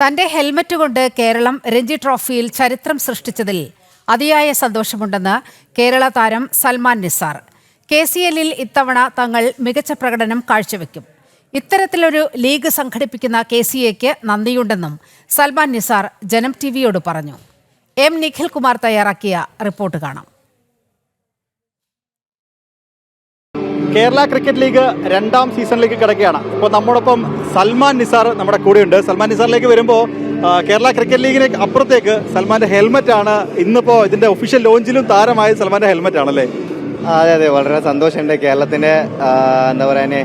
തന്റെ ഹെൽമറ്റ് കൊണ്ട് കേരളം രഞ്ജി ട്രോഫിയിൽ ചരിത്രം സൃഷ്ടിച്ചതിൽ അതിയായ സന്തോഷമുണ്ടെന്ന് കേരള താരം സൽമാൻ നിസാർ. KCLൽ ഇത്തവണ തങ്ങൾ മികച്ച പ്രകടനം കാഴ്ചവെക്കും. ഇത്തരത്തിലൊരു ലീഗ് സംഘടിപ്പിക്കുന്ന KCAക്ക് നന്ദിയുണ്ടെന്നും സൽമാൻ നിസാർ ജനം TVയോട് പറഞ്ഞു. M. നിഖിൽ കുമാർ തയ്യാറാക്കിയ റിപ്പോർട്ട് കാണാം. കേരള ക്രിക്കറ്റ് ലീഗ് രണ്ടാം സീസണിലേക്ക് കിടക്കുകയാണ്. ഇപ്പോൾ നമ്മോടൊപ്പം സൽമാൻ നിസാർ നമ്മുടെ കൂടെയുണ്ട്. സൽമാൻ നിസാറിലേക്ക് വരുമ്പോൾ കേരള ക്രിക്കറ്റ് ലീഗിന് അപ്പുറത്തേക്ക് സൽമാൻ്റെ ഹെൽമെറ്റാണ് ഇന്നിപ്പോൾ ഇതിൻ്റെ ഒഫീഷ്യൽ ലോഞ്ചിലും താരമായ സൽമാൻ്റെ ഹെൽമെറ്റ് ആണല്ലേ? അതെ അതെ, വളരെ സന്തോഷമുണ്ട്. കേരളത്തിൻ്റെ എന്താ പറയുക,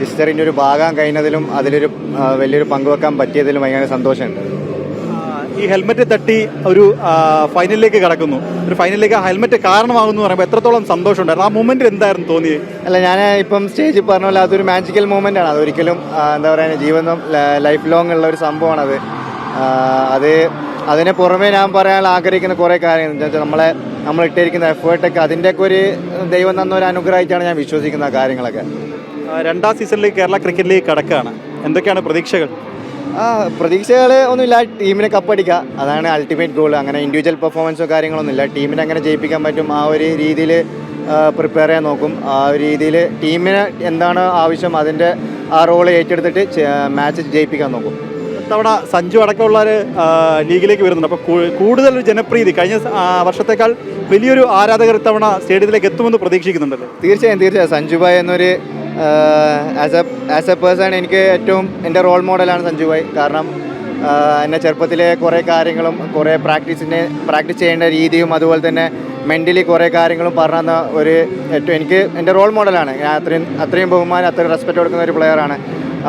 ഹിസ്റ്ററിൻ്റെ ഒരു ഭാഗം കഴിഞ്ഞതിലും അതിലൊരു വലിയൊരു പങ്കുവെക്കാൻ പറ്റിയതിലും ഭയങ്കര സന്തോഷമുണ്ട്. ഈ ഹെൽമെറ്റ് തട്ടി ഒരു ഫൈനലിലേക്ക് കടക്കുന്നു. ഒരു ഫൈനലിലേക്ക് ആ ഹെൽമെറ്റ് കാരണമാകുന്നു പറയുമ്പോൾ എത്രത്തോളം സന്തോഷമുണ്ടായിരുന്നു? ആ മൂമെന്റ് എന്തായിരുന്നു തോന്നിയത്? അല്ല, ഞാൻ ഇപ്പം സ്റ്റേജിൽ പറഞ്ഞ പോലെ അതൊരു മാജിക്കൽ മൂമെന്റ് ആണ്. അതൊരിക്കലും എന്താ പറയുക, ജീവിതം ലൈഫ് ലോങ് ഉള്ള ഒരു സംഭവമാണത്. അതിന് പുറമെ ഞാൻ പറയാൻ ആഗ്രഹിക്കുന്ന കുറേ കാര്യങ്ങൾ എന്ന് വെച്ചാൽ നമ്മൾ ഇട്ടിരിക്കുന്ന എഫേർട്ടൊക്കെ അതിൻ്റെയൊക്കെ ഒരു ദൈവം തന്ന ഒരു അനുഗ്രഹമായിട്ടാണ് ഞാൻ വിശ്വസിക്കുന്ന കാര്യങ്ങളൊക്കെ. രണ്ടാം സീസണിലേക്ക് കേരള ക്രിക്കറ്റ് ലീഗ് കിടക്കുകയാണ്. എന്തൊക്കെയാണ് പ്രതീക്ഷകൾ? പ്രതീക്ഷകൾ ഒന്നുമില്ല. ടീമിനെ കപ്പടിക്കുക, അതാണ് അൾട്ടിമേറ്റ് ഗോൾ. അങ്ങനെ ഇൻഡിവിജ്വൽ പെർഫോമൻസോ കാര്യങ്ങളൊന്നുമില്ല. ടീമിനെ അങ്ങനെ ജയിപ്പിക്കാൻ പറ്റും, ആ ഒരു രീതിയിൽ പ്രിപ്പയർ ചെയ്യാൻ നോക്കും. ആ ഒരു രീതിയിൽ ടീമിന് എന്താണ് ആവശ്യം അതിൻ്റെ ആ റോൾ ഏറ്റെടുത്തിട്ട് മാച്ച് ജയിപ്പിക്കാൻ നോക്കും. ഇത്തവണ സഞ്ജു അടക്കമുള്ളവർ ലീഗിലേക്ക് വരുന്നുണ്ട്. അപ്പോൾ കൂടുതൽ ജനപ്രീതി കഴിഞ്ഞ വർഷത്തേക്കാൾ വലിയൊരു ആരാധകർ ഇത്തവണ സ്റ്റേഡിയത്തിലേക്ക് എത്തുമെന്ന് പ്രതീക്ഷിക്കുന്നുണ്ടല്ലോ? തീർച്ചയായും. സഞ്ജുഭായ് എന്നൊരു ആസ് എ പേഴ്സൺ എനിക്ക് ഏറ്റവും എൻ്റെ റോൾ മോഡലാണ് സഞ്ജുഭായ്. കാരണം എന്നെ ചെറുപ്പത്തിലെ കുറേ കാര്യങ്ങളും കുറേ പ്രാക്ടീസ് ചെയ്യേണ്ട രീതിയും അതുപോലെ തന്നെ മെൻ്റലി കുറേ കാര്യങ്ങളും പറഞ്ഞ ഒരു ഏറ്റവും എനിക്ക് എൻ്റെ റോൾ മോഡലാണ്. ഞാൻ അത്രയും ബഹുമാനം അത്രയും റെസ്പെക്റ്റ് കൊടുക്കുന്ന ഒരു പ്ലെയറാണ്.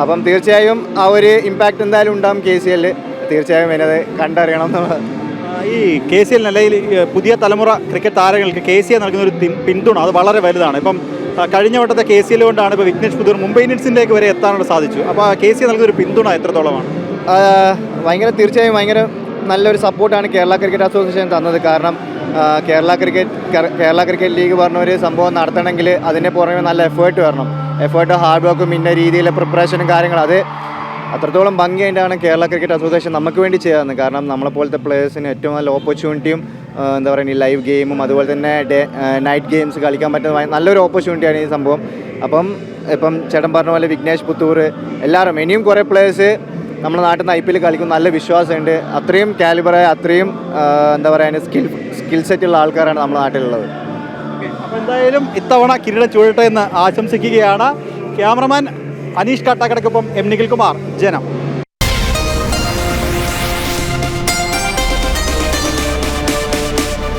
അപ്പം തീർച്ചയായും ആ ഒരു ഇമ്പാക്റ്റ് എന്തായാലും ഉണ്ടാകും KCL. തീർച്ചയായും എന്നത് കണ്ടറിയണം എന്നുള്ളത്. ഈ KCL നിലയിൽ പുതിയ തലമുറ ക്രിക്കറ്റ് താരങ്ങൾക്ക് KCL നൽകുന്ന ഒരു പിന്തുണ അത് വളരെ വലുതാണ്. ഇപ്പം കഴിഞ്ഞ വട്ടത്തെ KCL കൊണ്ടാണ് ഇപ്പോൾ വിഘ്നേഷ് പുത്തൂർ മുംബൈ ഇന്ത്യൻസിൻ്റെയൊക്കെ വരെ എത്താനുള്ള സാധിച്ചു. അപ്പോൾ KCL നൽകുന്ന ഒരു പിന്തുണ എത്രത്തോളമാണ്? തീർച്ചയായും ഭയങ്കര നല്ലൊരു സപ്പോർട്ടാണ് കേരള ക്രിക്കറ്റ് അസോസിയേഷൻ തന്നത്. കാരണം കേരള ക്രിക്കറ്റ് ലീഗ് പറഞ്ഞ ഒരു സംഭവം നടത്തണമെങ്കിൽ അതിൻ്റെ പുറമെ നല്ല എഫേർട്ട് വരണം. എഫേർട്ട് ഹാർഡ് വർക്കും ഇന്ന രീതിയിലെ പ്രിപ്പറേഷനും കാര്യങ്ങളും അത് അത്രത്തോളം ഭംഗിയായിട്ടാണ് കേരള ക്രിക്കറ്റ് അസോസിയേഷൻ നമുക്ക് വേണ്ടി ചെയ്യുന്നത്. കാരണം നമ്മളെപ്പോലത്തെ പ്ലേയേഴ്സിന് ഏറ്റവും നല്ല ഓപ്പർച്യൂണിറ്റിയും എന്താ പറയുക, ലൈവ് ഗെയിമും അതുപോലെ തന്നെ നൈറ്റ് ഗെയിംസ് കളിക്കാൻ പറ്റുന്ന നല്ലൊരു ഓപ്പർച്യൂണിറ്റിയാണ് ഈ സംഭവം. ഇപ്പം ചേട്ടൻ പറഞ്ഞ പോലെ വിഘ്നേഷ് പുത്തൂർ എല്ലാവരും ഇനിയും കുറേ പ്ലേയേഴ്സ് നമ്മുടെ നാട്ടിൽ നിന്ന് IPL കളിക്കും. നല്ല വിശ്വാസമുണ്ട്. അത്രയും കാലിബറായ അത്രയും എന്താ പറയുക സ്കിൽ സെറ്റുള്ള ആൾക്കാരാണ് നമ്മുടെ നാട്ടിലുള്ളത്. അപ്പോൾ എന്തായാലും ഇത്തവണ കിരീടം ചൂഴട്ടെ എന്ന് ആശംസിക്കുകയാണ്. ക്യാമറമാൻ അനീഷ് കാട്ടാക്കടക്കൊപ്പം M. നിഖിൽ കുമാർ, ജനം.